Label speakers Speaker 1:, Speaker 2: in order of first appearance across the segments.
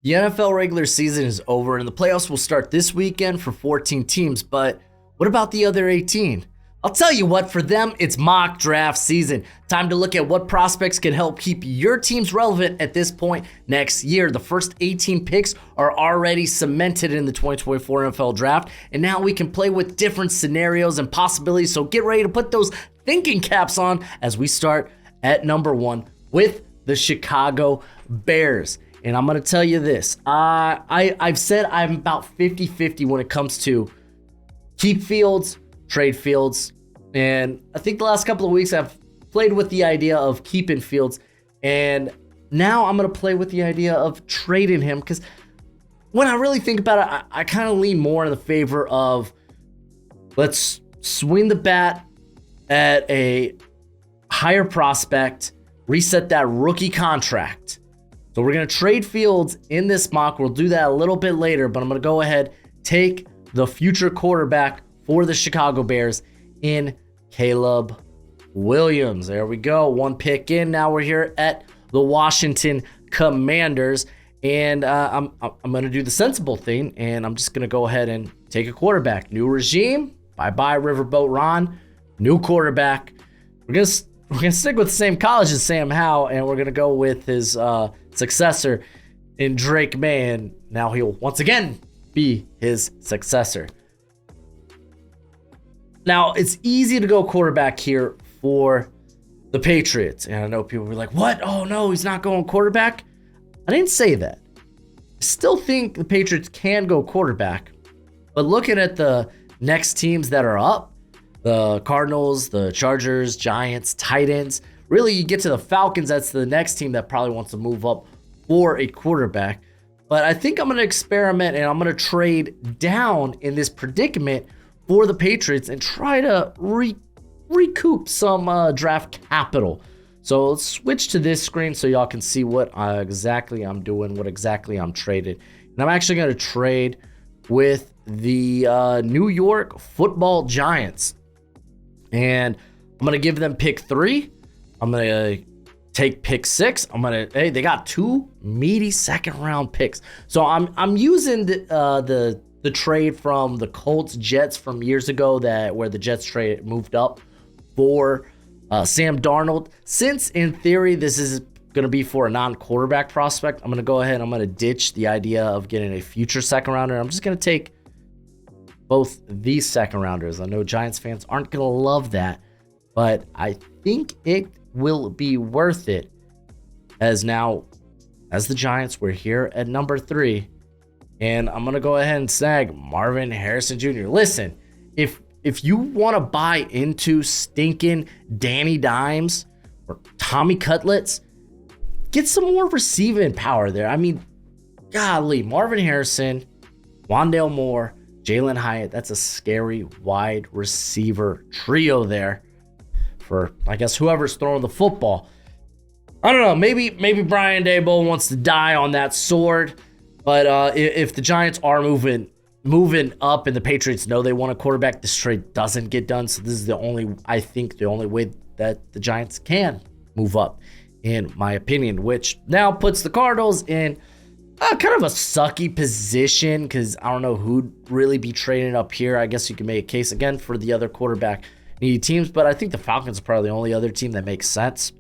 Speaker 1: The NFL regular season is over and the playoffs will start this weekend for 14 teams, but what about the other 18? I'll tell you what, for them, it's mock draft season. Time to look at what prospects can help keep your teams relevant at this point next year. The first 18 picks are already cemented in the 2024 NFL draft, and now we can play with different scenarios and possibilities, so get ready to put those thinking caps on as we start at number 1 with the Chicago Bears. And I'm going to tell you this. I've said I'm about 50-50 when it comes to keep Fields, trade Fields. And I think the last couple of weeks I've played with the idea of keeping Fields. And now I'm going to play with the idea of trading him. Because when I really think about it, I kind of lean more in the favor of let's swing the bat at a higher prospect, reset that rookie contract. So we're going to trade Fields in this mock. We'll do that a little bit later, but I'm going to go ahead, take the future quarterback for the Chicago Bears in Caleb Williams. There we go. One pick in. Now we're here at the Washington Commanders, and I'm going to do the sensible thing, and I'm just going to go ahead and take a quarterback. New regime. Bye-bye, Riverboat Ron. New quarterback. We're going to stick with the same college as Sam Howell, and we're going to go with his successor in Drake May, and now he'll once again be his successor. Now, it's easy to go quarterback here for the Patriots, and I know people were like, what? Oh, no, he's not going quarterback? I didn't say that. I still think the Patriots can go quarterback, but looking at the next teams that are up, the Cardinals, the Chargers, Giants, Titans. Really, you get to the Falcons, that's the next team that probably wants to move up for a quarterback. But I think I'm going to experiment and I'm going to trade down in this predicament for the Patriots and try to recoup some draft capital. So let's switch to this screen so y'all can see what exactly I'm doing, what exactly I'm trading. And I'm actually going to trade with the New York Football Giants. And I'm going to give them pick 3. I'm going to take pick 6. They got 2 meaty second round picks. So I'm using the trade from the Colts Jets from years ago where the Jets trade moved up for Sam Darnold. Since in theory this is going to be for a non-quarterback prospect, I'm going to go ahead and I'm going to ditch the idea of getting a future second rounder. I'm just going to take both these second rounders. I know Giants fans aren't going to love that, but I think it will be worth it as the Giants, we're here at number 3, and I'm going to go ahead and snag Marvin Harrison Jr. Listen, if you want to buy into stinking Danny Dimes or Tommy Cutlets, get some more receiving power there. I mean, golly, Marvin Harrison, Wandale Moore, Jalen Hyatt, that's a scary wide receiver trio there for, I guess, whoever's throwing the football. I don't know, maybe Brian Daboll wants to die on that sword, but if the Giants are moving up and the Patriots know they want a quarterback, this trade doesn't get done. So this is the only way that the Giants can move up, in my opinion, which now puts the Cardinals in kind of a sucky position because I don't know who'd really be trading up here. I guess you can make a case again for the other quarterback needy teams, but I think the Falcons are probably the only other team that makes sense.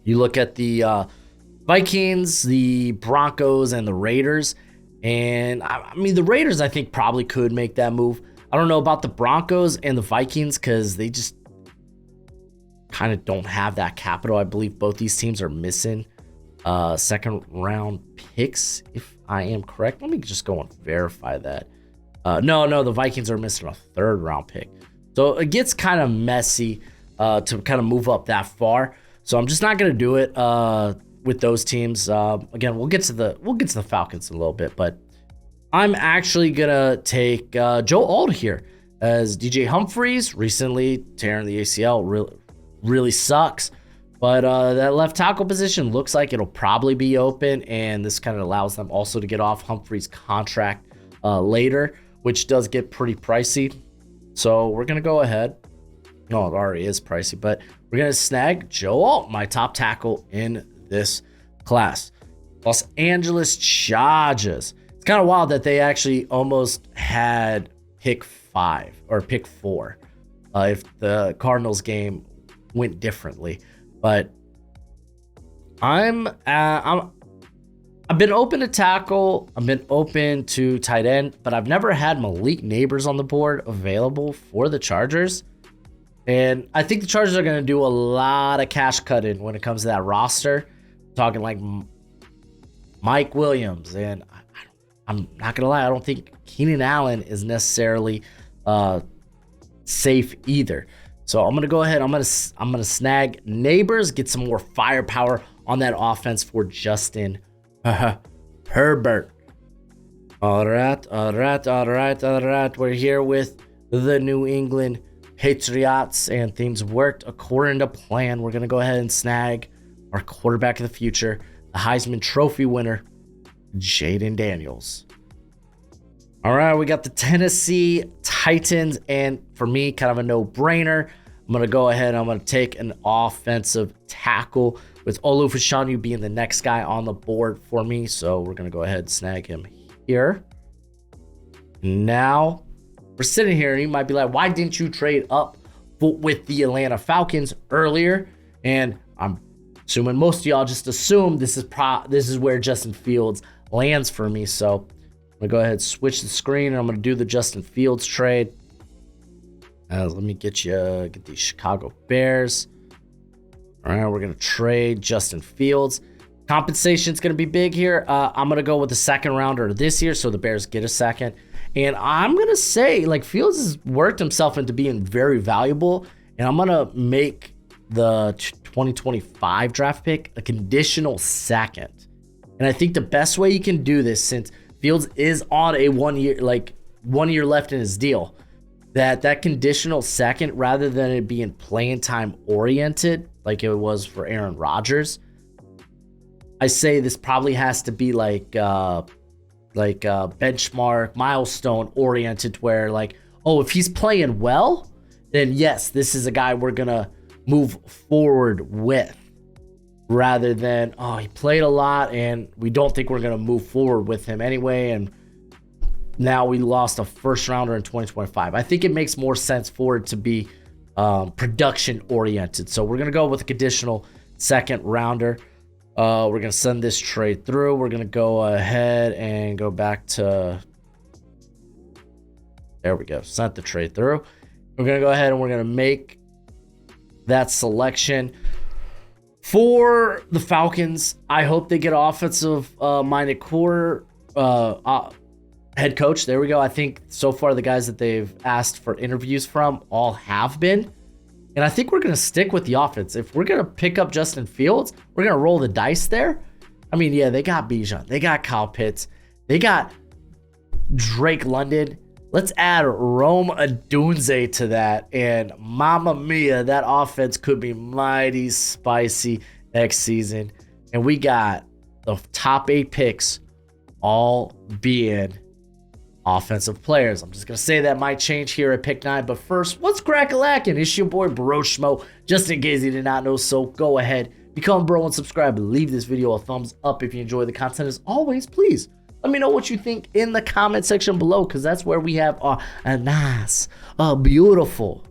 Speaker 1: You look at the Vikings, the Broncos, and the Raiders, and I mean the Raiders I think probably could make that move. I don't know about the Broncos and the Vikings because they just kind of don't have that capital. I believe both these teams are missing second round picks, if I am correct. Let me just go and verify that. No, the Vikings are missing a third round pick. So it gets kind of messy to kind of move up that far. So I'm just not going to do it with those teams. Again, we'll get to the Falcons in a little bit, but I'm actually going to take Joe Alt here as DJ Humphries recently tearing the ACL really sucks. But that left tackle position looks like it'll probably be open, and this kind of allows them also to get off Humphrey's contract later, which does get pretty pricey. So we're going to go ahead. No, it already is pricey, but we're going to snag Joe Alt, my top tackle in this class. Los Angeles Chargers. It's kind of wild that they actually almost had pick 5 or pick 4 if the Cardinals game went differently. But I've been open to tackle. I've been open to tight end, but I've never had Malik Neighbors on the board available for the Chargers. And I think the Chargers are going to do a lot of cash cutting when it comes to that roster. Talking like Mike Williams. And I'm not going to lie, I don't think Keenan Allen is necessarily safe either. So I'm going to go ahead. I'm going to snag Neighbors, get some more firepower on that offense for Justin Herbert. All right. We're here with the New England Patriots, and things worked according to plan. We're going to go ahead and snag our quarterback of the future, the Heisman Trophy winner, Jaden Daniels. All right, we got the Tennessee Titans, and for me, kind of a no-brainer. I'm going to go ahead and I'm going to take an offensive tackle with Olu Fashanu being the next guy on the board for me. So we're going to go ahead and snag him here. Now, we're sitting here and you might be like, why didn't you trade up with the Atlanta Falcons earlier? And I'm assuming most of y'all just assume this is where Justin Fields lands for me. So I'm going to go ahead and switch the screen and I'm going to do the Justin Fields trade. Let me get these Chicago Bears. All right, we're going to trade Justin Fields. Compensation is going to be big here. I'm going to go with the second rounder this year, so the Bears get a second. And I'm going to say, like, Fields has worked himself into being very valuable, and I'm going to make the 2025 draft pick a conditional second. And I think the best way you can do this, since Fields is on a 1 year left in his deal, that conditional second, rather than it being playing time oriented like it was for Aaron Rodgers, I say this probably has to be like benchmark, milestone oriented, where like, oh, if he's playing well, then yes, this is a guy we're gonna move forward with, rather than, oh, he played a lot and we don't think we're gonna move forward with him anyway, and now we lost a first rounder in 2025. I think it makes more sense for it to be production oriented. So we're going to go with a conditional second rounder. We're going to send this trade through. We're going to go ahead and go back to, there we go. Sent the trade through. We're going to go ahead and we're going to make that selection for the Falcons. I hope they get offensive minded core, head coach. There we go. I think so far the guys that they've asked for interviews from all have been. And I think we're going to stick with the offense. If we're going to pick up Justin Fields, we're going to roll the dice there. I mean, yeah, they got Bijan. They got Kyle Pitts. They got Drake London. Let's add Rome Odunze to that. And mama mia, that offense could be mighty spicy next season. And we got the top 8 picks all being offensive players. I'm just going to say that might change here at pick 9. But first, what's crack-a-lackin'? It's your boy Broshmo. Just in case you did not know, so go ahead, become a bro and subscribe. Leave this video a thumbs up if you enjoy the content. As always, please let me know what you think in the comment section below, because that's where we have a nice, beautiful,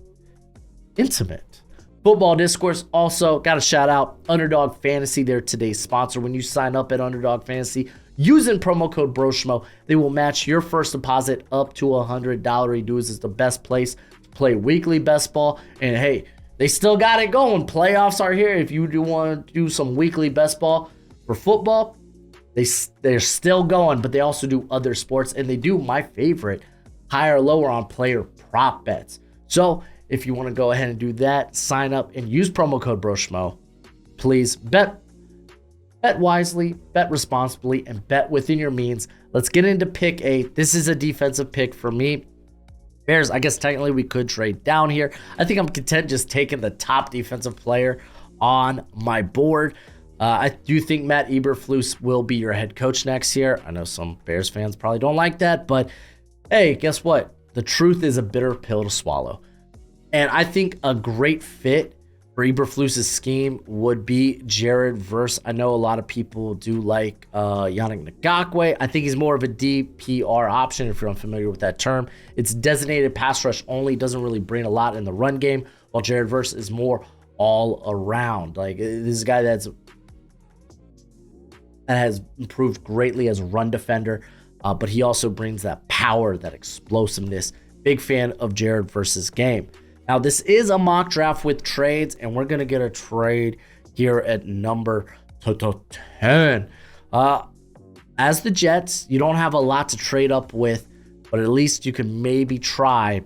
Speaker 1: intimate football discourse. Also, got a shout out Underdog Fantasy. They're today's sponsor. When you sign up at Underdog Fantasy using promo code Broshmo, they will match your first deposit up to $100. Dudes is the best place to play weekly best ball. And hey, they still got it going. Playoffs are here. If you do want to do some weekly best ball for football, they're still going, but they also do other sports, and they do my favorite, higher or lower on player prop bets. So if you want to go ahead and do that, sign up and use promo code Broshmo. Please bet wisely, bet responsibly, and bet within your means. Let's get into pick 8. This is a defensive pick for me. Bears, I guess technically we could trade down here. I think I'm content just taking the top defensive player on my board. I do think Matt Eberflus will be your head coach next year. I know some Bears fans probably don't like that, but hey, guess what? The truth is a bitter pill to swallow. And I think a great fit for Eberflus's scheme would be Jared Verse. I know a lot of people do like Yannick Ngakoue. I think he's more of a DPR option if you're unfamiliar with that term. It's designated pass rush only, doesn't really bring a lot in the run game, while Jared Verse is more all around. Like, this is a guy that has improved greatly as a run defender, but he also brings that power, that explosiveness. Big fan of Jared Verse's game. Now, this is a mock draft with trades, and we're going to get a trade here at number 10. As the Jets, you don't have a lot to trade up with, but at least you can maybe try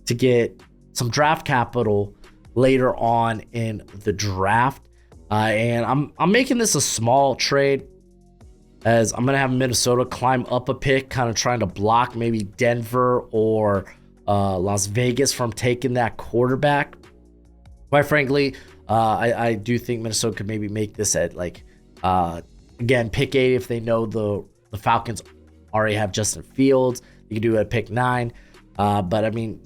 Speaker 1: to get some draft capital later on in the draft. And I'm making this a small trade, as I'm going to have Minnesota climb up a pick, kind of trying to block maybe Denver or Las Vegas from taking that quarterback. Quite frankly, I do think Minnesota could maybe make this at again, pick 8 if they know the Falcons already have Justin Fields. You can do it at pick 9. But I mean,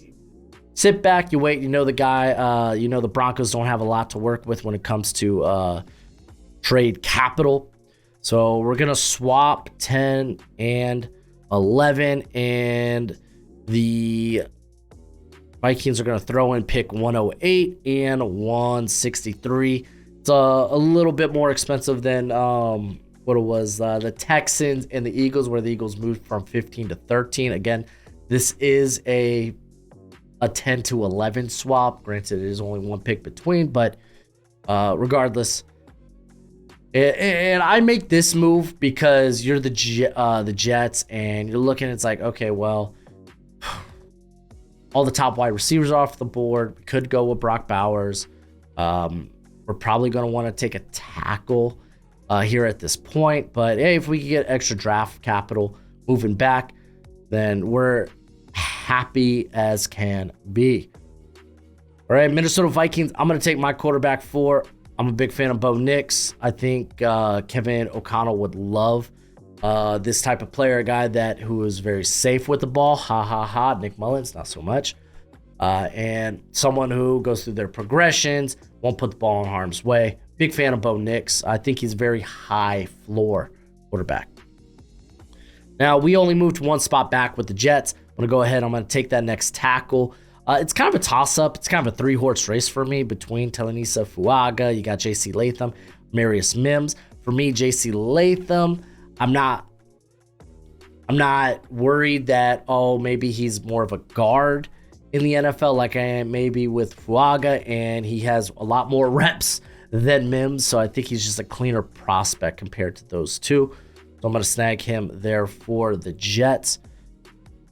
Speaker 1: sit back, you wait, you know the guy, the Broncos don't have a lot to work with when it comes to trade capital. So we're going to swap 10 and 11, and the Vikings are going to throw in pick 108 and 163. It's a little bit more expensive than what it was, the Texans and the Eagles, where the Eagles moved from 15 to 13. Again, this is a 10 to 11 swap. Granted, it is only one pick between, but regardless. And I make this move because you're the Jets, and you're looking, it's like, okay, well, all the top wide receivers are off the board. We could go with Brock Bowers. We're probably going to want to take a tackle here at this point. But hey, if we can get extra draft capital moving back, then we're happy as can be. All right, Minnesota Vikings. I'm going to take my quarterback 4. I'm a big fan of Bo Nix. I think Kevin O'Connell would love this type of player, a guy who is very safe with the ball. Ha, ha, ha. Nick Mullins, not so much. And someone who goes through their progressions, won't put the ball in harm's way. Big fan of Bo Nix. I think he's a very high floor quarterback. Now, we only moved one spot back with the Jets. I'm going to go ahead. I'm going to take that next tackle. It's kind of a toss-up. It's kind of a 3-horse race for me between Telenisa Fuaga. You got J.C. Latham, Marius Mims. For me, J.C. Latham, I'm not worried that, maybe he's more of a guard in the NFL like I am maybe with Fuaga, and he has a lot more reps than Mims, so I think he's just a cleaner prospect compared to those two. So I'm going to snag him there for the Jets.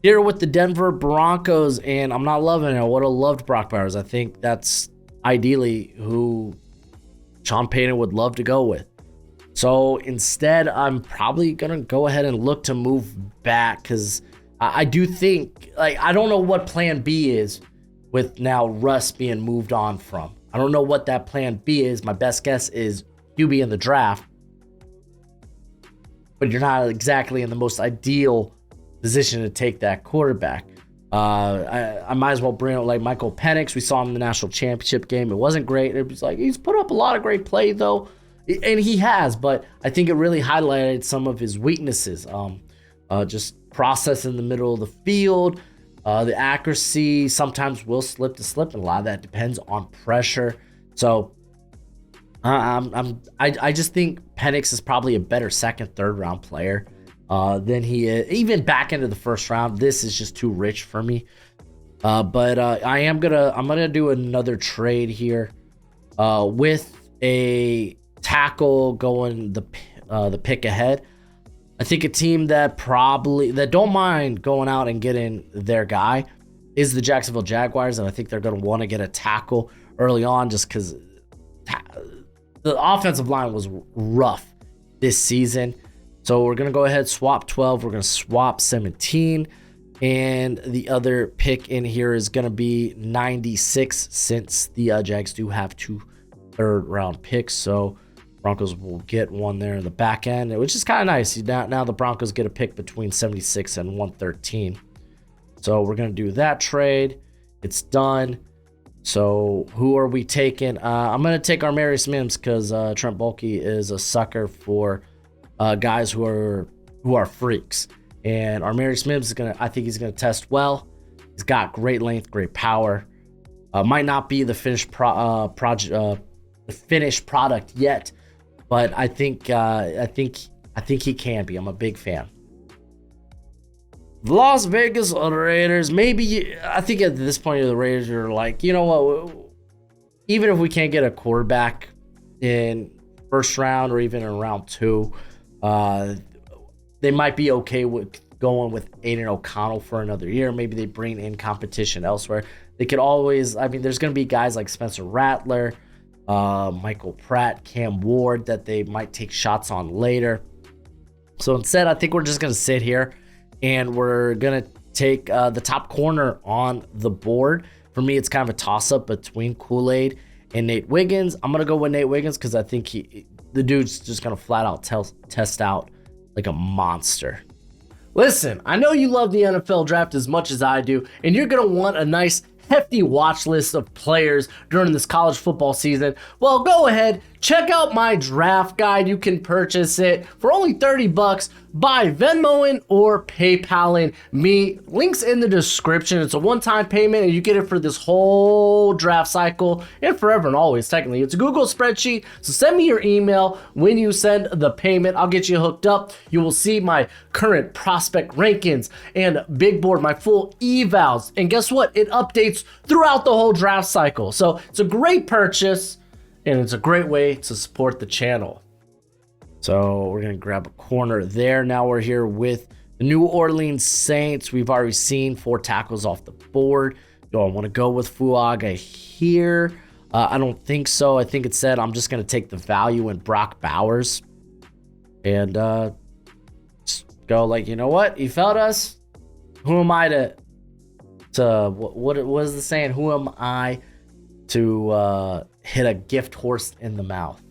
Speaker 1: Here with the Denver Broncos, and I'm not loving it. I would have loved Brock Bowers. I think that's ideally who Sean Payton would love to go with. So instead, I'm probably going to go ahead and look to move back, because I do think, I don't know what plan B is with now Russ being moved on from. I don't know what that plan B is. My best guess is QB in the draft, but you're not exactly in the most ideal position to take that quarterback. I might as well bring out like Michael Penix. We saw him in the national championship game. It wasn't great. It was like, he's put up a lot of great play though, and he has, but I think it really highlighted some of his weaknesses. Just process in the middle of the field, the accuracy sometimes will slip to slip, and a lot of that depends on pressure. So I just think Penix is probably a better second, third round player than he is. Even back into the first round, this is just too rich for me. But I'm gonna do another trade here with a tackle going the pick ahead. I think a team that don't mind going out and getting their guy is the Jacksonville Jaguars, and I think they're going to want to get a tackle early on just because the offensive line was rough this season. So we're going to go ahead, swap 12. We're going to swap 17. And the other pick in here is going to be 96, since the Jags do have 2 third-round picks. So Broncos will get one there in the back end, which is kind of nice. Now the Broncos get a pick between 76 and 113. So we're going to do that trade. It's done. So who are we taking? I'm going to take Armarius Mims because Trent Baalke is a sucker for guys who are freaks. And Armarius Mims I think he's gonna test well. He's got great length, great power. Might not be the finished product yet, but I think he can be. I'm a big fan. The Las Vegas Raiders. I think at this point the Raiders are like, you know what? Even if we can't get a quarterback in first round or even in round 2. They might be okay with going with Aiden O'Connell for another year. Maybe they bring in competition elsewhere. They could always, there's going to be guys like Spencer Rattler, Michael Pratt, Cam Ward that they might take shots on later. So instead, I think we're just going to sit here and we're going to take the top corner on the board. For me, it's kind of a toss-up between Kool-Aid and Nate Wiggins. I'm going to go with Nate Wiggins because I think the dude's just going to flat out test out like a monster. Listen, I know you love the NFL draft as much as I do, and you're going to want a nice hefty watch list of players during this college football season. Well, go ahead, check out my draft guide. You can purchase it for only $30 by Venmoing or PayPaling me. Links in the description. It's a one-time payment and you get it for this whole draft cycle and forever and always. Technically, it's a Google spreadsheet. So send me your email when you send the payment. I'll get you hooked up. You will see my current prospect rankings and big board, my full evals. And guess what? It updates throughout the whole draft cycle. So it's a great purchase and it's a great way to support the channel. So we're going to grab a corner there. Now we're here with the New Orleans Saints. We've already seen 4 tackles off the board. Do I want to go with Fuaga here? I don't think so. I think instead I'm just going to take the value in Brock Bowers. And just go like, you know what? You felt us. Who am I what is the saying? Who am I to hit a gift horse in the mouth?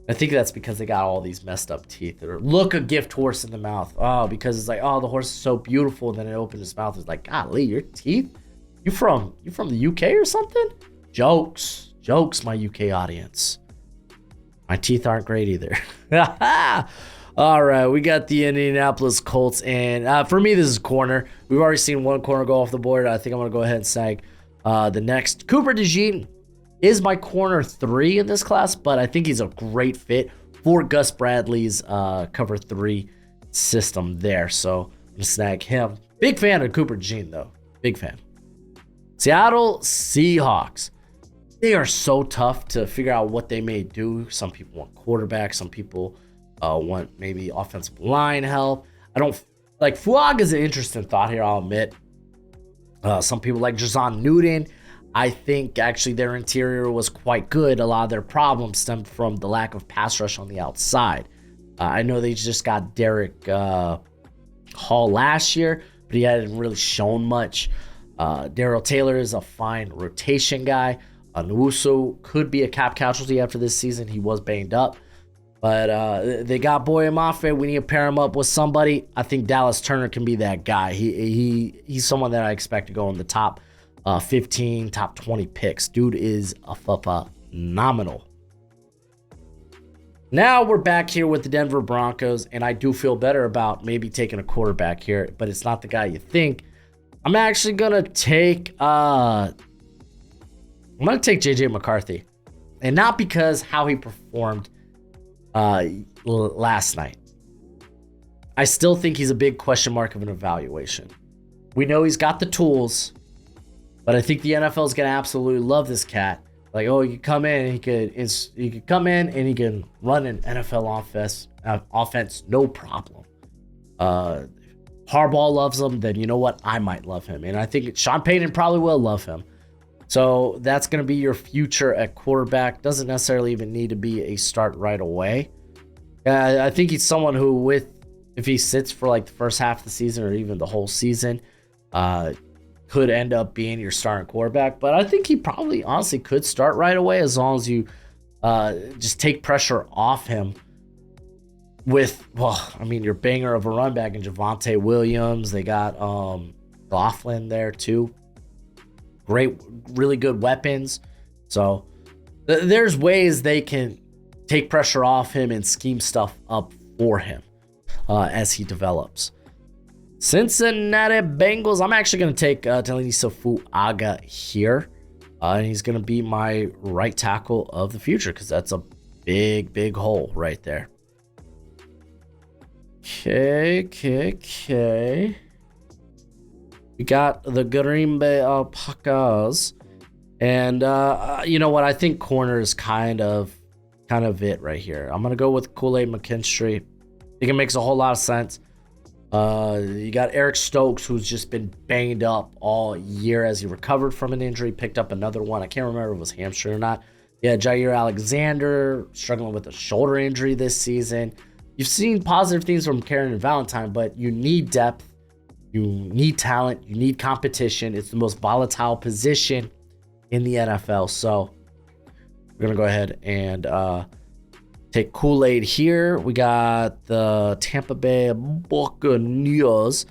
Speaker 1: I think that's because they got all these messed up teeth. Or look a gift horse in the mouth. Oh, because it's like, oh, the horse is so beautiful. And then it opened his mouth. It's like, golly, your teeth? You from the UK or something? Jokes, my UK audience. My teeth aren't great either. All right, we got the Indianapolis Colts. And for me, this is corner. We've already seen one corner go off the board. I think I'm going to go ahead and snag the next. Cooper DeJean is my corner 3 in this class, but I think he's a great fit for Gus Bradley's cover 3 system there. So I'm going to snag him. Big fan of Cooper DeJean, though. Big fan. Seattle Seahawks. They are so tough to figure out what they may do. Some people want quarterback. Some people want maybe offensive line help. I don't like Fuag is an interesting thought here, I'll admit. Some people like Jazon Newton. I think actually their interior was quite good. A lot of their problems stemmed from the lack of pass rush on the outside. I know they just got Derek Hall last year, but he hadn't really shown much. Darrell Taylor is a fine rotation guy. Nwusu could be a cap casualty after this season. He was banged up. But they got Boye Mafe. We need to pair him up with somebody. I think Dallas Turner can be that guy. He's someone that I expect to go in the top 15, top 20 picks. Dude is a phenomenal. Now we're back here with the Denver Broncos, and I do feel better about maybe taking a quarterback here, but it's not the guy you think. I'm actually gonna take JJ McCarthy, and not because how he performed last night. I still think he's a big question mark of an evaluation. We know he's got the tools, but I think the NFL is gonna absolutely love this cat. Like, oh, he could come in, he could come in and he can run an NFL offense, no problem. Harbaugh loves him, then you know what? I might love him. And I think Sean Payton probably will love him. So that's going to be your future at quarterback. Doesn't necessarily even need to be a start right away. I think he's someone who, if he sits for like the first half of the season or even the whole season, could end up being your starting quarterback. But I think he probably honestly could start right away as long as you just take pressure off him with, your banger of a run back in Javonte Williams. They got Laughlin there too. great, really good weapons. So there's ways they can take pressure off him and scheme stuff up for him as he develops. Cincinnati Bengals. I'm actually going to take Talisa Fuaga here. And he's going to be my right tackle of the future because that's a big, big hole right there. Okay. We got the Green Bay Packers. And you know what? I think corner is kind of it right here. I'm going to go with Kool-Aid McKinstry. I think it makes a whole lot of sense. You got Eric Stokes, who's just been banged up all year as he recovered from an injury, picked up another one. I can't remember if it was hamstring or not. Yeah, Jair Alexander struggling with a shoulder injury this season. You've seen positive things from Karen and Valentine, but you need depth, you need talent, you need competition. It's the most volatile position in the NFL. So we're gonna go ahead and take Kool-Aid here. We got the Tampa Bay Buccaneers,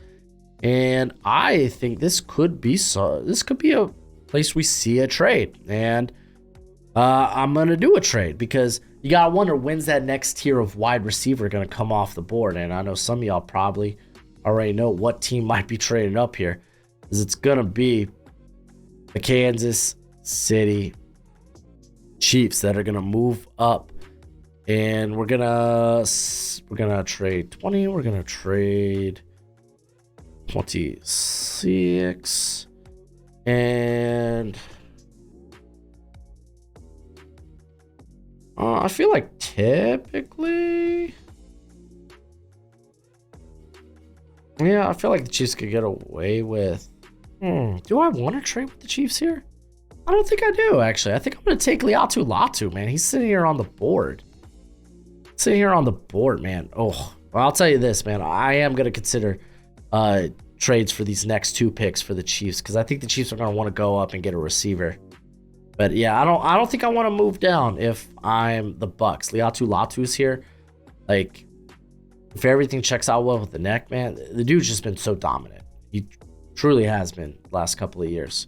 Speaker 1: and I think this could be a place we see a trade. And I'm gonna do a trade because you gotta wonder when's that next tier of wide receiver gonna come off the board. And I know some of y'all probably already know what team might be trading up here, because it's gonna be the Kansas City Chiefs that are gonna move up. And we're gonna trade 20. We're gonna trade 26, and I feel like typically, yeah, I feel like the Chiefs could get away with. Do I want to trade with the Chiefs here? I don't think I do, actually. I think I'm gonna take Liatu Latu, man. He's sitting here on the board. Man. Oh, well, I'll tell you this, man. I am going to consider trades for these next two picks for the Chiefs, because I think the Chiefs are going to want to go up and get a receiver. But yeah, I don't think I want to move down if I'm the Bucks. Liatu Latu's here. Like, if everything checks out well with the neck, man, the dude's just been so dominant. He truly has been the last couple of years.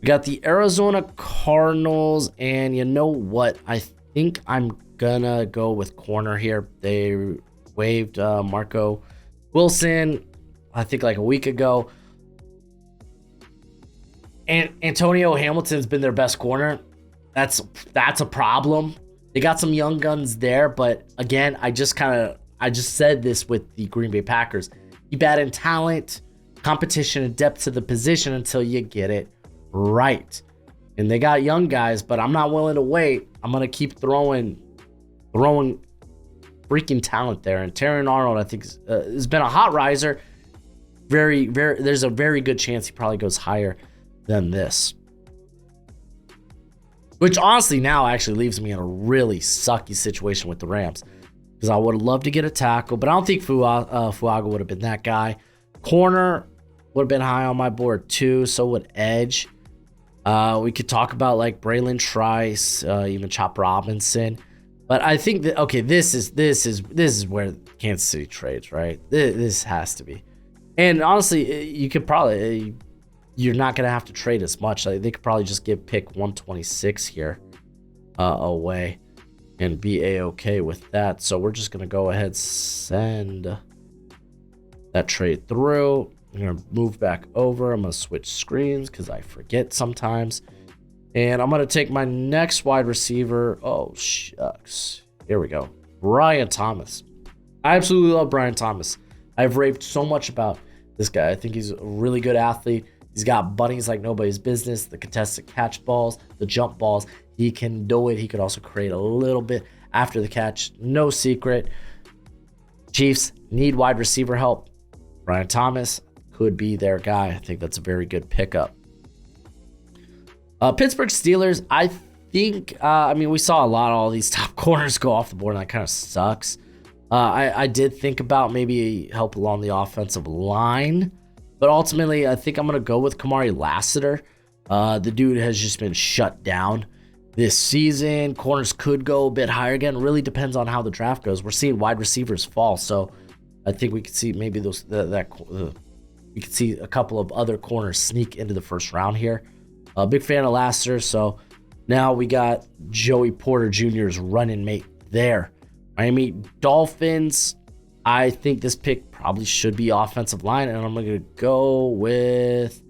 Speaker 1: We got the Arizona Cardinals, and you know what? I think I'm gonna go with corner here. They waived Marco Wilson, I think like a week ago. And Antonio Hamilton's been their best corner. That's a problem. They got some young guns there, but again, I just said this with the Green Bay Packers. You bat in talent, competition, and depth to the position until you get it right. And they got young guys, but I'm not willing to wait. I'm gonna keep throwing freaking talent there. And Terran Arnold, I think, has been a hot riser. There's a very good chance he probably goes higher than this. Which honestly now actually leaves me in a really sucky situation with the Rams, because I would have loved to get a tackle, but I don't think Fuaga would have been that guy. Corner would have been high on my board too. So would edge. We could talk about like Braylon Trice, even Chop Robinson. But I think that, okay, this is where Kansas City trades, right? This has to be. And honestly, you could probably, you're not going to have to trade as much. Like, they could probably just give pick 126 here away and be a-okay with that. So we're just going to go ahead, send that trade through. I'm going to move back over. I'm going to switch screens because I forget sometimes. And I'm going to take my next wide receiver. Oh, shucks. Here we go. Brian Thomas. I absolutely love Brian Thomas. I've raved so much about this guy. I think he's a really good athlete. He's got bunnies like nobody's business. The contested catch balls, the jump balls. He can do it. He could also create a little bit after the catch. No secret. Chiefs need wide receiver help. Brian Thomas could be their guy. I think that's a very good pickup. Pittsburgh Steelers, I think, we saw a lot of all these top corners go off the board, and that kind of sucks. I did think about maybe help along the offensive line, but ultimately, I think I'm going to go with Kamari Lassiter. The dude has just been shut down this season. Corners could go a bit higher again. It really depends on how the draft goes. We're seeing wide receivers fall, so I think we could see maybe you can see a couple of other corners sneak into the first round here. A big fan of Lassiter, so now we got Joey Porter Jr.'s running mate there. Miami Dolphins, I think this pick probably should be offensive line, and I'm going to go with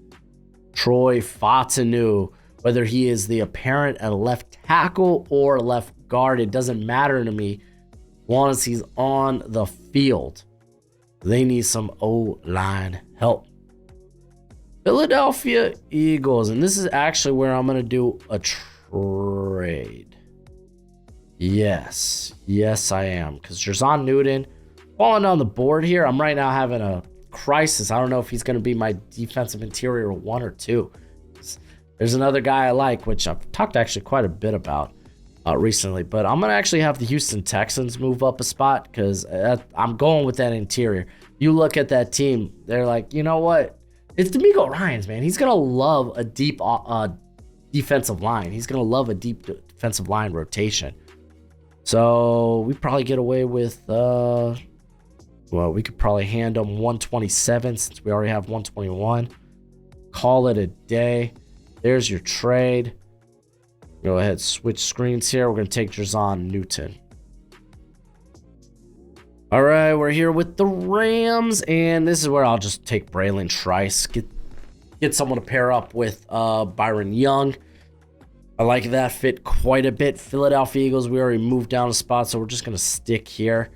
Speaker 1: Troy Fautanu. Whether he is the apparent at left tackle or left guard, it doesn't matter to me as long as he's on the field. They need some O-line help. Philadelphia Eagles, and this is actually where I'm going to do a trade. Yes, I am, because Jer'Zhan Newton falling on the board here. I'm right now having a crisis. I don't know if he's going to be my defensive interior 1 or 2. There's another guy I like, which I've talked actually quite a bit about recently, but I'm going to actually have the Houston Texans move up a spot because I'm going with that interior. You look at that team, they're like, you know what? It's D'Amico Ryans, man. He's going to love a deep defensive line. He's going to love a deep defensive line rotation. So we probably get away with, we could probably hand him 127 since we already have 121. Call it a day. There's your trade. Go ahead, switch screens here. We're going to take Jer'Zhan Newton. All right, we're here with the Rams, and this is where I'll just take Braylon Trice. Get someone to pair up with Byron Young. I like that fit quite a bit. Philadelphia Eagles, we already moved down a spot, so we're just going to stick here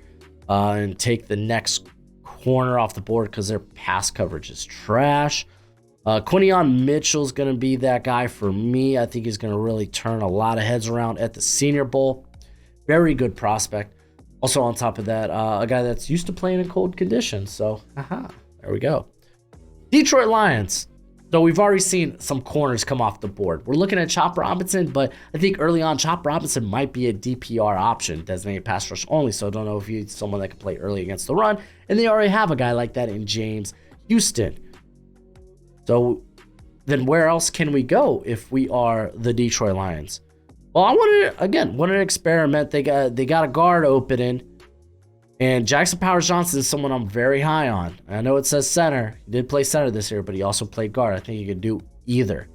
Speaker 1: and take the next corner off the board because their pass coverage is trash. Quinion Mitchell's going to be that guy for me. I think he's going to really turn a lot of heads around at the Senior Bowl. Very good prospect. Also on top of that, a guy that's used to playing in cold conditions. So, there we go. Detroit Lions. So we've already seen some corners come off the board. We're looking at Chop Robinson, but I think early on, Chop Robinson might be a DPR option, designated pass rush only. So I don't know if he's someone that can play early against the run. And they already have a guy like that in James Houston. So then where else can we go if we are the Detroit Lions? Well, I wanted to experiment. They got a guard opening, and Jackson Powers Johnson is someone I'm very high on. I know it says center. He did play center this year, but he also played guard. I think he could do either.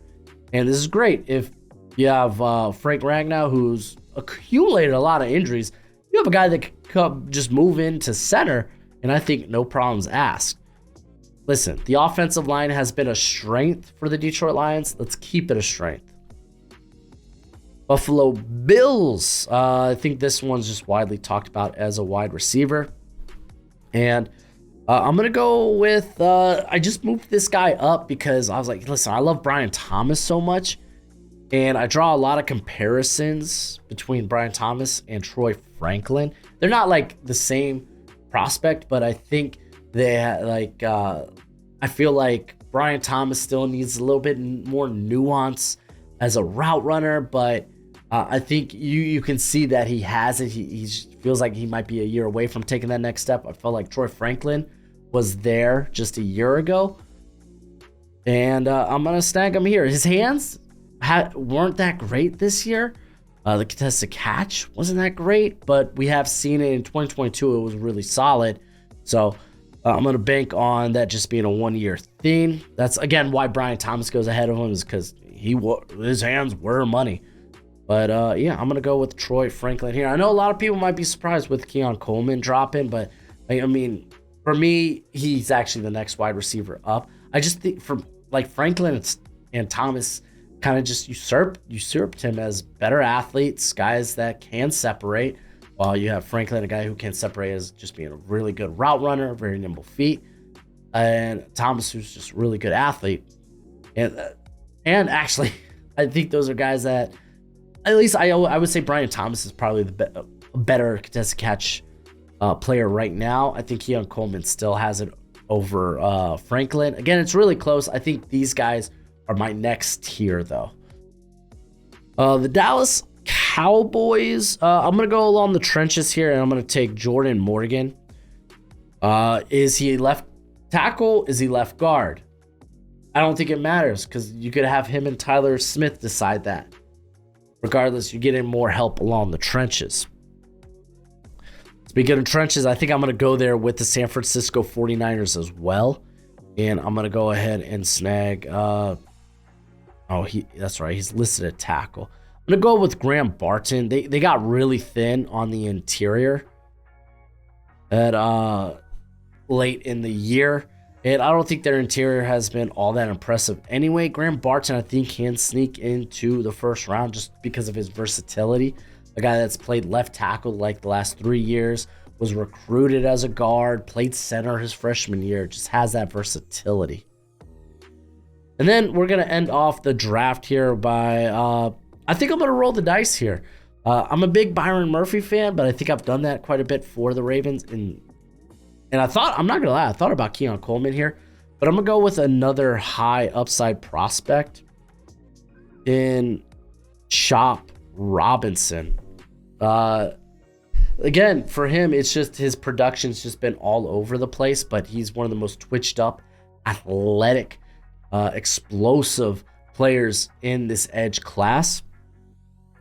Speaker 1: And this is great if you have Frank Ragnow, who's accumulated a lot of injuries. You have a guy that could just move into center, and I think no problems asked. Listen, the offensive line has been a strength for the Detroit Lions. Let's keep it a strength. Buffalo Bills. I think this one's just widely talked about as a wide receiver. And I'm going to go with, I just moved this guy up because I was like, listen, I love Brian Thomas so much. And I draw a lot of comparisons between Brian Thomas and Troy Franklin. They're not like the same prospect, but I think they I feel like Brian Thomas still needs a little bit more nuance as a route runner, but I think you can see that he has it. He feels like he might be a year away from taking that next step. I felt like Troy Franklin was there just a year ago, and I'm gonna snag him here. His hands weren't that great this year. The contested catch wasn't that great, but we have seen it in 2022. It was really solid. So I'm going to bank on that just being a one-year thing. That's, again, why Brian Thomas goes ahead of him, is because his hands were money. But, I'm going to go with Troy Franklin here. I know a lot of people might be surprised with Keon Coleman dropping, but, I mean, for me, he's actually the next wide receiver up. I just think Franklin and Thomas kind of just usurped him as better athletes, guys that can separate. While you have Franklin, a guy who can separate as just being a really good route runner, very nimble feet, and Thomas, who's just a really good athlete. And actually, I think those are guys that, at least I would say Brian Thomas is probably the better contested catch player right now. I think Keon Coleman still has it over Franklin. Again, it's really close. I think these guys are my next tier, though. The Dallas Cowboys, I'm going to go along the trenches here, and I'm going to take Jordan Morgan. Is he left tackle? Is he left guard? I don't think it matters because you could have him and Tyler Smith decide that. Regardless, you're getting more help along the trenches. Speaking of trenches, I think I'm going to go there with the San Francisco 49ers as well. And I'm going to go ahead and snag. That's right. He's listed at tackle. I'm going to go with Graham Barton. They got really thin on the interior at late in the year. And I don't think their interior has been all that impressive. Anyway, Graham Barton, I think, can sneak into the first round just because of his versatility. A guy that's played left tackle like the last 3 years, was recruited as a guard, played center his freshman year, just has that versatility. And then we're going to end off the draft here by, I think I'm going to roll the dice here. I'm a big Byron Murphy fan, but I think I've done that quite a bit for the Ravens. And I thought, I'm not going to lie, I thought about Keon Coleman here, but I'm going to go with another high upside prospect in Chop Robinson. Again, for him, it's just his production's just been all over the place, but he's one of the most twitched up, athletic, explosive players in this edge class.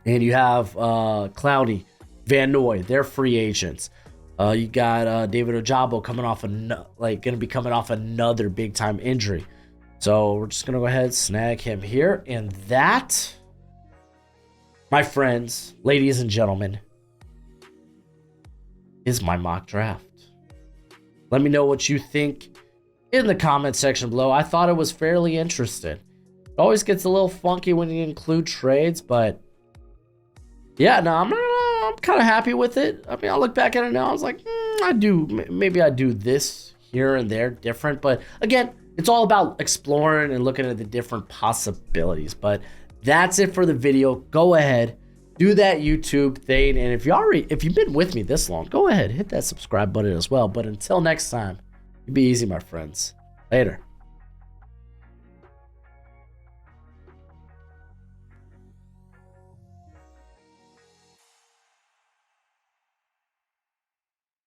Speaker 1: And you have Clowney, Van Noy, they're free agents. You got David Ojabo coming off going to be coming off another big time injury. So we're just gonna go ahead and snag him here, and that, my friends, ladies and gentlemen, is my mock draft. Let me know what you think in the comment section below. I thought it was fairly interesting. It always gets a little funky when you include trades, but yeah, no, I'm kind of happy with it. I mean, I'll look back at it now. I was like, maybe I do this here and there different. But again, it's all about exploring and looking at the different possibilities. But that's it for the video. Go ahead, do that YouTube thing. And if you've been with me this long, go ahead, hit that subscribe button as well. But until next time, be easy, my friends. Later.